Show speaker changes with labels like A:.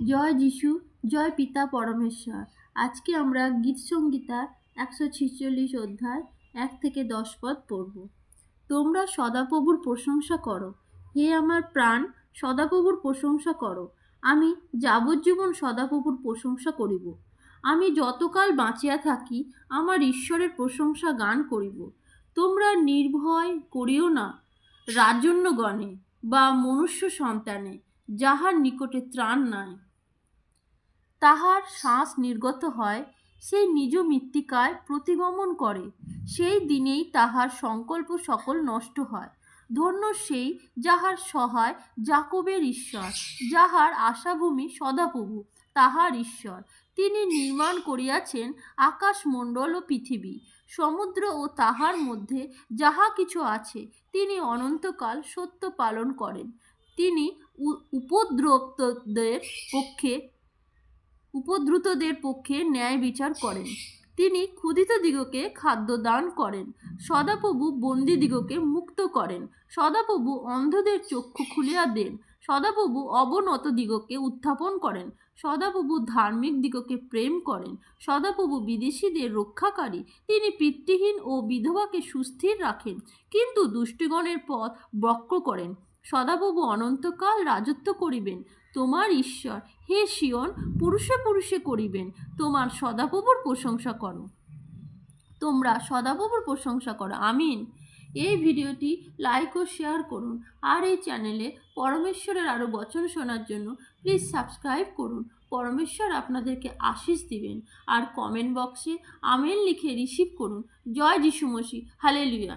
A: জয় যিশু, জয় পিতা পরমেশ্বর। আজকে আমরা গীত সংগীতার 146 অধ্যায় 1 থেকে 10 পদ পড়ব। তোমরা সদাপ্রভুর প্রশংসা করো, হে আমার প্রাণ, সদাপ্রভুর প্রশংসা করো। আমি যাবজ্জীবন সদাপ্রভুর প্রশংসা করিব। আমি যতকাল বাঁচিয়া থাকি আমার ঈশ্বরের প্রশংসা গান করিব। তোমরা নির্ভয় করিও না রাজন্যগণে বা মনুষ্য সন্তানে, যাহার নিকটে ত্রাণ নাই। তাহার শ্বাস নির্গত হয়, সেই নিজ মৃত্তিকায় প্রতিগমন করে, সেই দিনেই তাহার সংকল্প সকল নষ্ট হয়। ধন্য সেই যাহার সহায় যাকবের ঈশ্বর, যাহার আশাভূমি সদাপ্রভু তাহার ঈশ্বর। তিনি নির্মাণ করিয়াছেন আকাশমণ্ডল ও পৃথিবী, সমুদ্র ও তাহার মধ্যে যাহা কিছু আছে। তিনি অনন্তকাল সত্য পালন করেন। তিনি উপদ্রুতদের পক্ষে ন্যায় বিচার করেন। তিনি ক্ষুধিতদিগকে খাদ্য দান করেন। সদাপ্রভু বন্দীদিগকে মুক্ত করেন। সদাপ্রভু অন্ধদের চক্ষু খুলিয়া দেন। সদাপ্রভু অবনত দিগকে উত্থাপন করেন। সদাপ্রভু ধার্মিক দিগকে প্রেম করেন। সদাপ্রভু বিদেশীদের রক্ষাকারী। তিনি পিতৃহীন ও বিধবাকে সুস্থির রাখেন, কিন্তু দুষ্টগণের পথ বক্র করেন। সদাপ্রভু অনন্তকাল রাজত্ব করিবেন। তোমার ঈশ্বর, হে সিয়ন, পুরুষে পুরুষে করিবেন। তোমার সদাপ্রভুর প্রশংসা করো। তোমরা সদাপ্রভুর প্রশংসা করো। আমিন। এই ভিডিওটি লাইক ও শেয়ার করুন। আর এই চ্যানেলে পরমেশ্বরের আরও বচন শোনার জন্য প্লিজ সাবস্ক্রাইব করুন। পরমেশ্বর আপনাদেরকে আশীষ দিবেন। আর কমেন্ট বক্সে আমেন লিখে রিসিভ করুন। জয় যিশু মসিহ। হালেলুয়া।